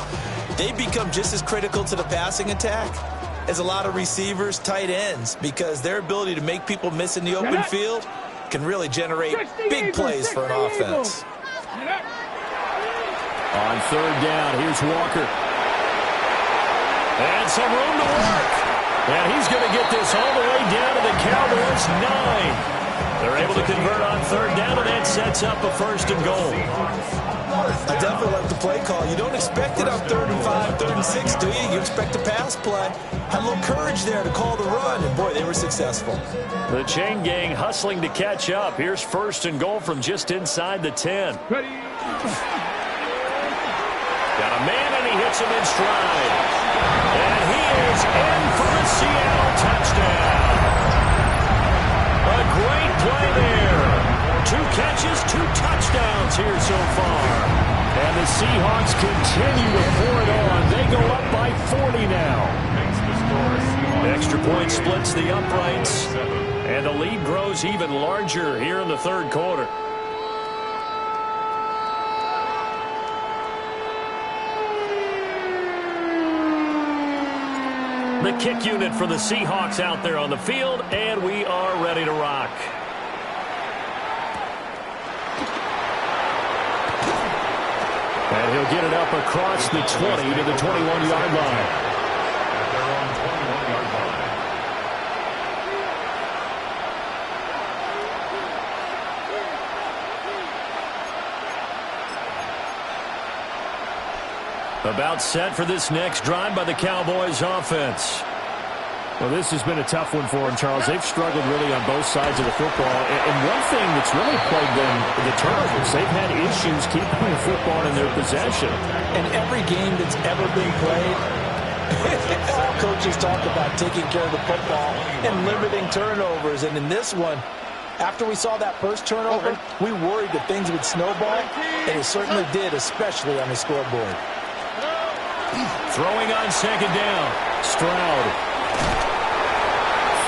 S5: They become just as critical to the passing attack as a lot of receivers, tight ends, because their ability to make people miss in the open field can really generate big plays for an offense.
S2: On 3rd down, here's Walker. And some room to work. And he's going to get this all the way down to the Cowboys' 9. They're able to convert on 3rd down, and that sets up a 1st and goal.
S5: I definitely like the play call. You don't expect it on 3rd and 5, 3rd and 6, do you? You expect a pass play. Had a little courage there to call the run, and boy, they were successful.
S2: The chain gang hustling to catch up. Here's 1st and goal from just inside the 10.
S4: Ready.
S2: Got a man, and he hits him in stride. And he is in for a Seattle touchdown. A great play there. 2 catches, 2 touchdowns here so far. And the Seahawks continue to pour it on. They go up by 40 now. Extra point splits the uprights. And the lead grows even larger here in the 3rd quarter. The kick unit for the Seahawks out there on the field, and we are ready to rock. And he'll get it up across the 20 to the 21-yard line.
S3: They're on 21-yard line.
S2: About set for this next drive by the Cowboys offense.
S6: Well, this has been a tough one for them, Charles. They've struggled really on both sides of the football. And one thing that's really plagued them, the turnovers. They've had issues keeping the football in their possession.
S5: And every game that's ever been played, all coaches talk about taking care of the football and limiting turnovers. And in this one, after we saw that first turnover, we worried that things would snowball, and it certainly did, especially on the scoreboard.
S2: Throwing on 2nd down. Stroud.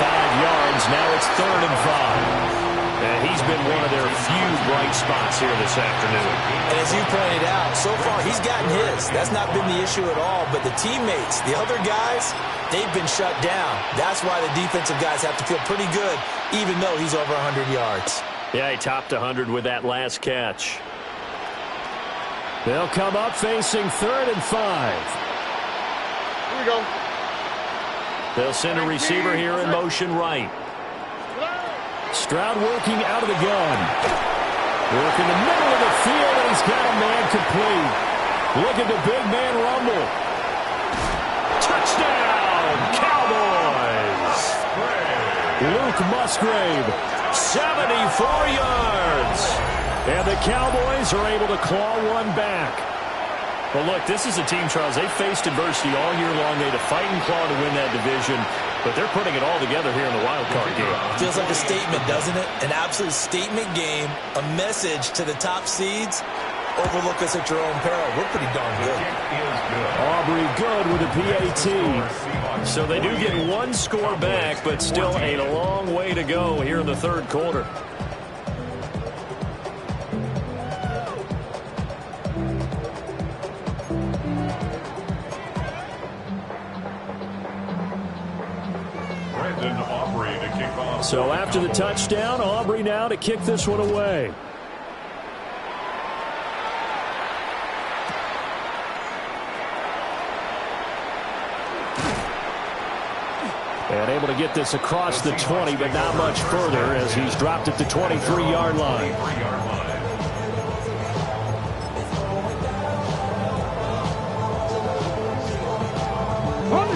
S2: 5 yards. Now it's 3rd and 5. And he's been one of their few bright spots here this afternoon.
S5: And as you pointed out, so far he's gotten his. That's not been the issue at all. But the teammates, the other guys, they've been shut down. That's why the defensive guys have to feel pretty good, even though he's over 100 yards.
S2: Yeah, he topped 100 with that last catch.
S6: They'll come up facing 3rd and 5.
S4: Here we go.
S2: They'll send a receiver here in motion right.
S6: Stroud working out of the gun. Work in the middle of the field, and he's got a man complete. Look at the big man rumble.
S2: Touchdown, Cowboys!
S6: Luke Musgrave,
S2: 74 yards.
S6: and the Cowboys are able to claw one back.
S2: Well, look, this is a team, Charles. They faced adversity all year long. They had to fight and claw to win that division, but they're putting it all together here in the wild card game.
S5: Feels like a statement, doesn't it? An absolute statement game, a message to the top seeds. Overlook us at your own peril. We're pretty darn good.
S2: Aubrey good with a PAT. So they do get one score back, but still a long way to go here in the third quarter. So after the touchdown, Aubrey now to kick this one away. And able to get this across the 20, but not much further as he's dropped at the 23-yard line.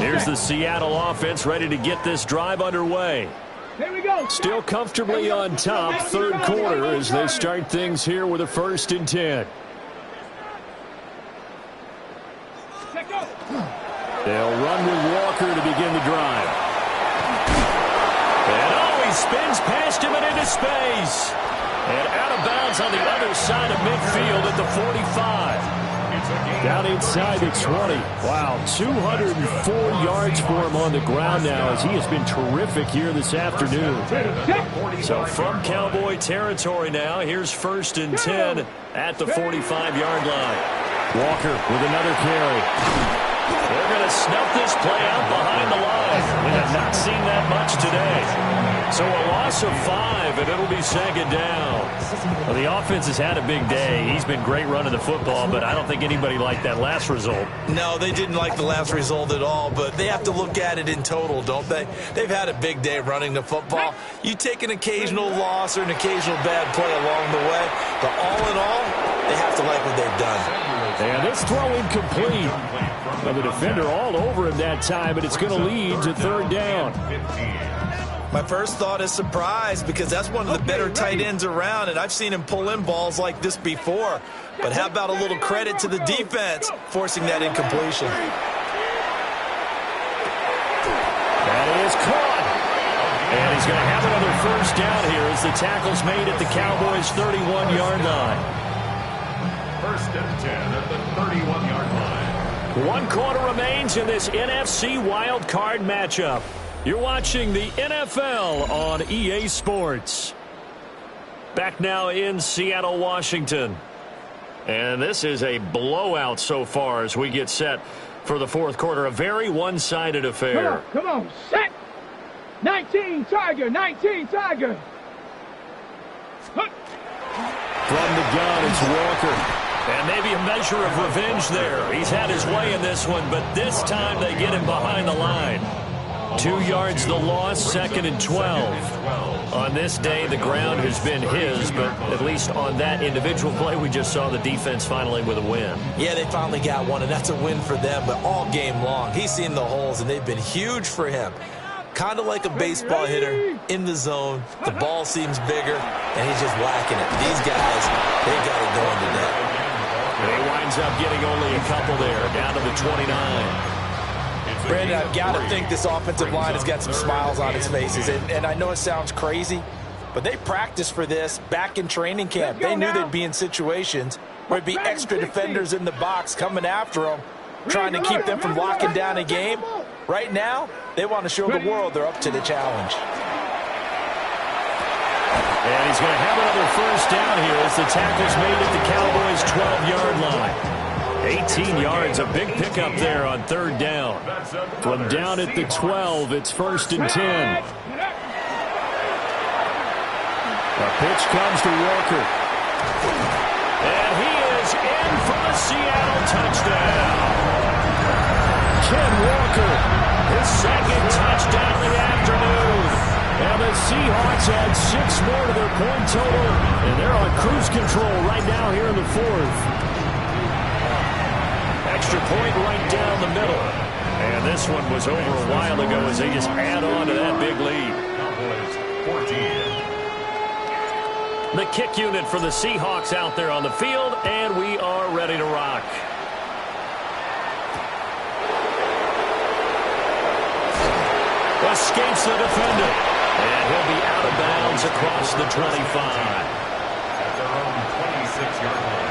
S2: Here's the Seattle offense ready to get this drive underway.
S4: Here we go.
S2: Still comfortably on top, third quarter, as they start things here with a 1st and 10. They'll run with Walker to begin the drive. And he spins past him and into space. And out of bounds on the other side of midfield at the 45. Down inside the 20. Wow, 204 yards for him on the ground now as he has been terrific here this afternoon. So from Cowboy territory now, here's 1st and 10 at the 45-yard line. Walker with another carry. They're going to snuff this play out behind the line. We have not seen that much today. So a loss of 5, and it'll be 2nd down. Well, the offense has had a big day. He's been great running the football, but I don't think anybody liked that last result.
S5: No, they didn't like the last result at all, but they have to look at it in total, don't they? They've had a big day running the football. You take an occasional loss or an occasional bad play along the way, but all in all, they have to like what they've done.
S2: And this throw incomplete. Well, the defender all over him that time, and it's going to lead to 3rd down.
S5: My first thought is surprise because that's one of the better tight ends around, and I've seen him pull in balls like this before. But how about a little credit to the defense forcing that incompletion?
S2: That is caught. And he's going to have another 1st down here as the tackle's made at the Cowboys' 31-yard line.
S3: 1st and 10 at the 31-yard line.
S2: 1 quarter remains in this NFC wild card matchup. You're watching the NFL on EA Sports. Back now in Seattle, Washington. And this is a blowout so far as we get set for the 4th quarter. A very one-sided affair.
S4: Come on, set. 19 Tiger, 19 Tiger.
S2: From the gun, it's Walker. And maybe a measure of revenge there. He's had his way in this one, but this time they get him behind the line. 2 yards the loss, 2nd and 12. On this day, the ground has been his, but at least on that individual play, we just saw the defense finally with a win.
S5: Yeah, they finally got one, and that's a win for them, but all game long, he's seen the holes, and they've been huge for him. Kind of like a baseball hitter in the zone. The ball seems bigger, and he's just whacking it. These guys, they got it going today.
S2: And he winds up getting only a couple there, down to the 29.
S5: Brandon, I've got to think this offensive line has got some smiles on its faces. And I know it sounds crazy, but they practiced for this back in training camp. They knew they'd be in situations where it'd be extra defenders in the box coming after them, trying to keep them from locking down a game. Right now, they want to show the world they're up to the challenge.
S2: And he's going to have another 1st down here as the tackle's made at the Cowboys' 12-yard line. 18 yards, a big pickup there on 3rd down. From down at the 12, it's 1st and 10. A pitch comes to Walker. And he is in for the Seattle touchdown. Ken Walker, his 2nd touchdown of the afternoon. And the Seahawks add 6 more to their point total. And they're on cruise control right now here in the 4th. Extra point right down the middle. And this one was over a while ago as they just add on to that big lead. The kick unit for the Seahawks out there on the field, and we are ready to rock. escapes the defender. And he'll be out of bounds across the 25.
S3: At their own 26-yard line.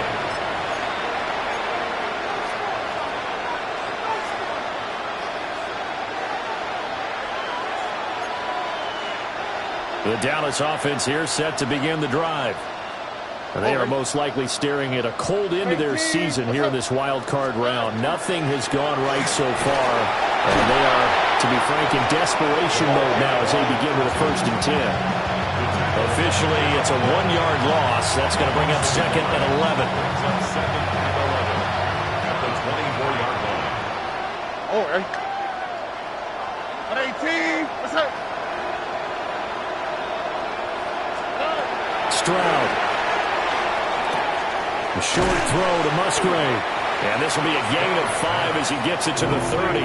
S2: The Dallas offense here set to begin the drive. They are most likely staring at a cold end to their season here in this wild card round. Nothing has gone right so far, and they are, to be frank, in desperation mode now as they begin with a 1st and 10. Officially, it's a 1-yard loss. That's going to bring up 2nd and 11.
S3: Brings up 2nd and 11 at the 24-yard line.
S4: Oh, 18. What's up?
S2: Stroud. A short throw to Musgrave. And this will be a gain of 5 as he gets it to the 30.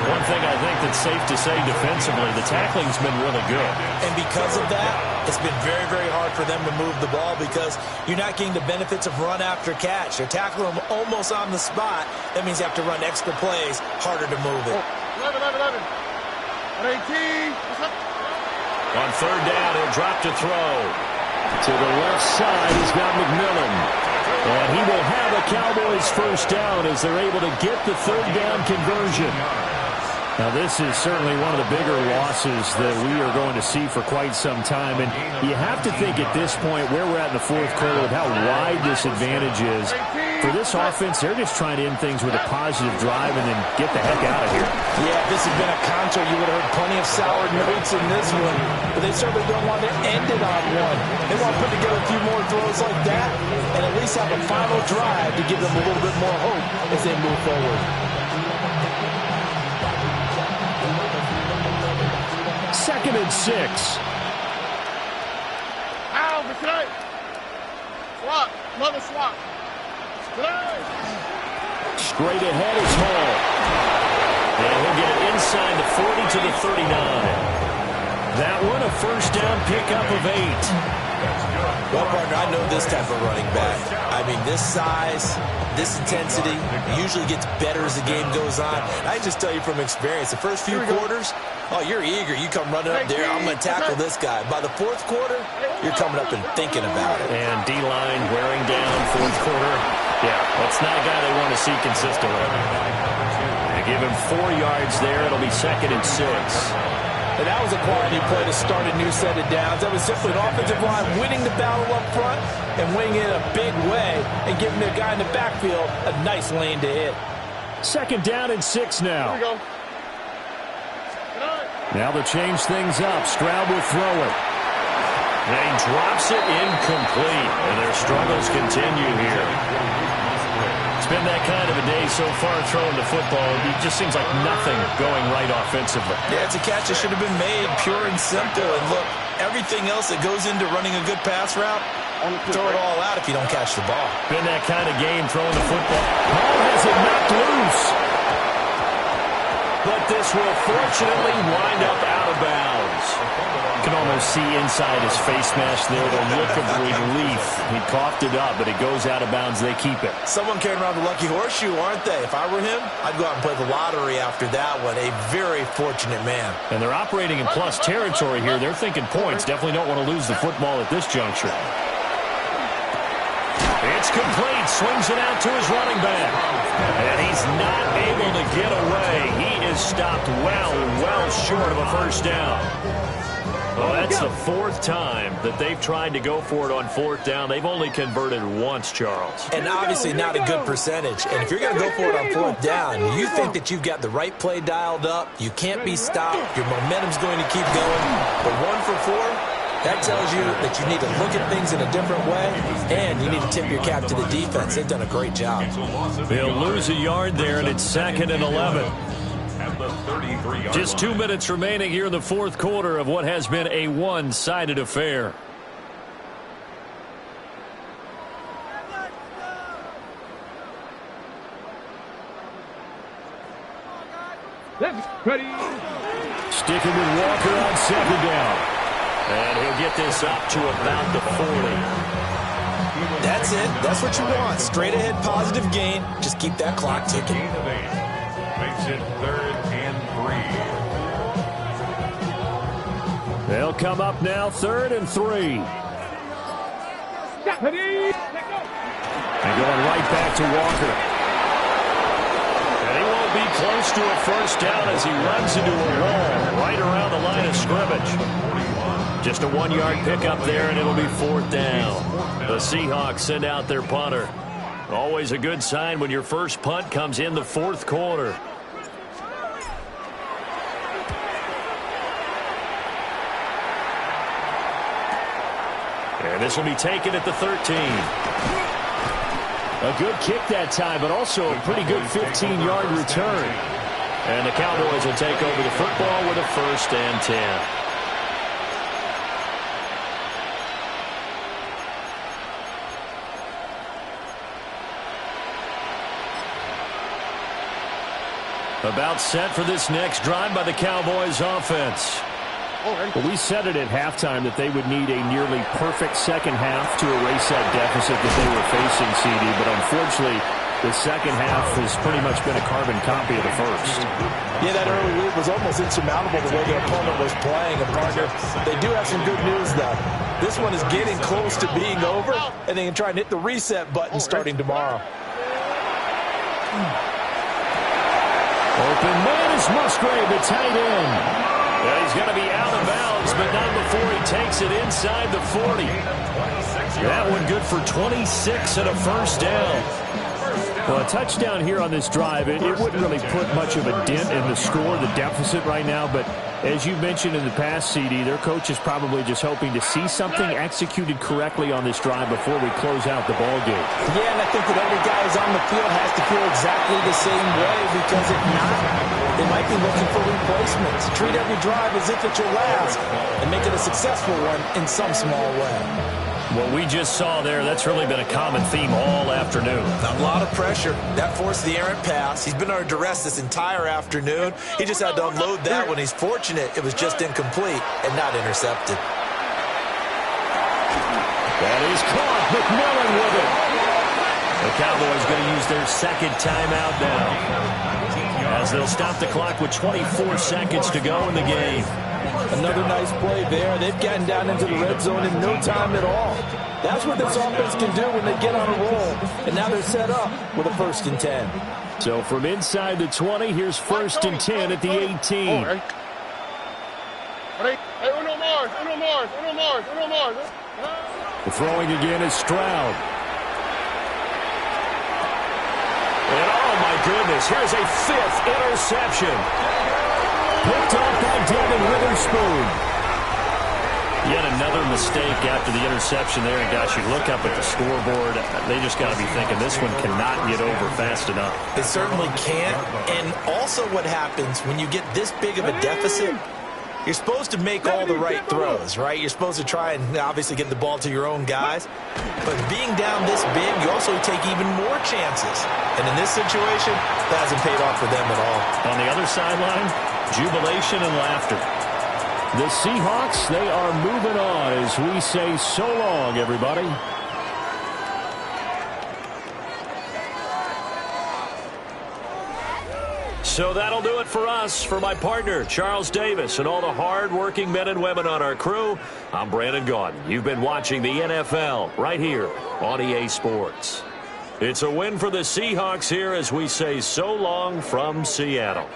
S2: One thing I think that's safe to say defensively, the tackling's been really good.
S5: And because of that, it's been very, very hard for them to move the ball because you're not getting the benefits of run after catch. You're tackling them almost on the spot. That means you have to run extra plays, harder to move it.
S4: 11. 18. What's up?
S2: On 3rd down, he'll drop to throw. To the left side, he's got McMillan. And he will have a Cowboys 1st down as they're able to get the 3rd down conversion. Now, this is certainly one of the bigger losses that we are going to see for quite some time. And you have to think at this point where we're at in the 4th quarter with how wide this advantage is. For this offense, they're just trying to end things with a positive drive and then get the heck out of here.
S5: Yeah, if this had been a concert, you would have heard plenty of sour notes in this one. But they certainly don't want to end it on one. They want to put together a few more throws like that and at least have a final drive to give them a little bit more hope as they move forward.
S2: 2nd and 6.
S4: Ow, Mr. Swap. Another swap.
S2: Straight ahead is Hall. And he'll get it inside the 40 to the 39. That one, a 1st down pickup of 8.
S5: Well, partner, I know this type of running back. I mean, this size, this intensity usually gets better as the game goes on. I just tell you from experience, the first few quarters, oh, you're eager. You come running up there, I'm going to tackle this guy. By the 4th quarter, you're coming up and thinking about it.
S2: And D-line wearing down 4th quarter. Yeah, that's not a guy they want to see consistently. They give him 4 yards there. It'll be 2nd and 6.
S5: And that was a quality play to start a new set of downs. That was simply an offensive line winning the battle up front and winning it a big way and giving the guy in the backfield a nice lane to hit.
S2: 2nd down and 6 now.
S4: Here we go.
S2: Now they'll change things up. Stroud will throw it. And he drops it incomplete. And their struggles continue here. It's been that kind of a day so far throwing the football. It just seems like nothing going right offensively.
S5: Yeah, it's a catch that should have been made pure and simple. And look, everything else that goes into running a good pass route, throw it all out if you don't catch the ball.
S2: Been that kind of game throwing the football. Hall has it knocked loose. But this will fortunately wind up out of bounds. You can almost see inside his face mask there the look of relief. He coughed it up, but it goes out of bounds. They keep it.
S5: Someone carrying around the lucky horseshoe, aren't they? If I were him, I'd go out and play the lottery after that one. A very fortunate man.
S2: And they're operating in plus territory here. They're thinking points. Definitely don't want to lose the football at this juncture. It's complete. Swings it out to his running back. And he's not able to get away. He is stopped well short of a 1st down. Well, that's the 4th time that they've tried to go for it on 4th down. They've only converted once, Charles.
S5: And obviously not a good percentage. And if you're going to go for it on 4th down, you think that you've got the right play dialed up. You can't be stopped. Your momentum's going to keep going. But 1 for 4, that tells you that you need to look at things in a different way, and you need to tip your cap to the defense. They've done a great job.
S2: They'll lose a yard there, and it's 2nd and 11. Just 2 minutes remaining here in the 4th quarter of what has been a one-sided affair.
S4: Ready.
S2: Sticking with Walker on 2nd down. And he'll get this up to about the 40.
S5: That's it. That's what you want. Straight ahead positive gain. Just keep that clock ticking.
S3: Makes it 3rd and 3.
S2: They'll come up now, 3rd and 3. And going right back to Walker. And he won't be close to a first down as he runs into a wall right around the line of scrimmage. Just a 1-yard pickup there, and it'll be 4th down. The Seahawks send out their punter. Always a good sign when your first punt comes in the 4th quarter. And this will be taken at the 13. A good kick that time, but also a pretty good 15-yard return. And the Cowboys will take over the football with a 1st and 10. About set for this next drive by the Cowboys offense. Well, we said it at halftime that they would need a nearly perfect second half to erase that deficit that they were facing, CD. But unfortunately, the second half has pretty much been a carbon copy of the first.
S5: Yeah, that early lead was almost insurmountable the way their opponent was playing. And, partner, they do have some good news, though. This one is getting close to being over, and they can try and hit the reset button starting tomorrow.
S2: Open man is Musgrave, the tight end. Yeah, he's going to be out of bounds, but not before he takes it inside the 40. That one good for 26 and a first down. Well, a touchdown here on this drive, it wouldn't really put much of a dent in the score, the deficit right now, but as you mentioned in the past, CD, their coach is probably just hoping to see something executed correctly on this drive before we close out the ball game.
S5: Yeah, and I think that every guy who's on the field has to feel exactly the same way, because if not, they might be looking for replacements. Treat every drive as if it's your last and make it a successful one in some small way.
S2: What we just saw there, that's really been a common theme all afternoon.
S5: A lot of pressure. That forced the errant pass. He's been under duress this entire afternoon. He just had to unload that one. He's fortunate it was just incomplete and not intercepted.
S2: That is caught. McMillan with it. The Cowboys going to use their second timeout now, as they'll stop the clock with 24 seconds to go in the game.
S5: Another nice play there. They've gotten down into the red zone in no time at all. That's what this offense can do when they get on a roll. And now they're set up with a 1st and 10.
S2: So from inside the 20, here's 1st and 10 at the 18. The throwing again is Stroud. And oh my goodness, here's a 5th interception. Picked off by Devin Witherspoon. Yet another mistake after the interception there. And gosh, you look up at the scoreboard, they just got to be thinking this one cannot get over fast enough.
S5: It certainly can't. And also what happens when you get this big of a deficit, you're supposed to make all the right throws, right? You're supposed to try and obviously get the ball to your own guys. But being down this big, you also take even more chances. And in this situation, that hasn't paid off for them at all.
S2: On the other sideline, jubilation and laughter. The Seahawks, they are moving on as we say so long, everybody. So that'll do it for us. For my partner, Charles Davis, and all the hard-working men and women on our crew, I'm Brandon Gaudin. You've been watching the NFL right here on EA Sports. It's a win for the Seahawks here as we say so long from Seattle.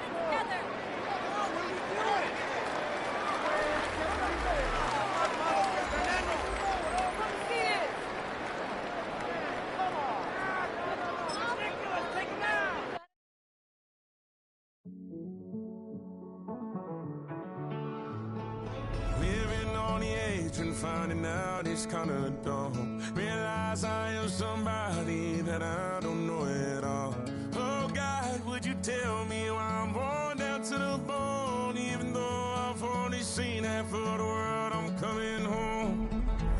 S7: Finding out it's kind of dumb. Realize I am somebody that I don't know at all. Oh God, would you tell me why I'm worn down to the bone? Even though I've only seen half of the world, I'm coming home.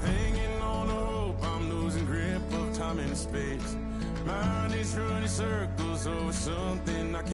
S7: Hanging on the hope, I'm losing grip of time and space. Mind is running circles over something I can't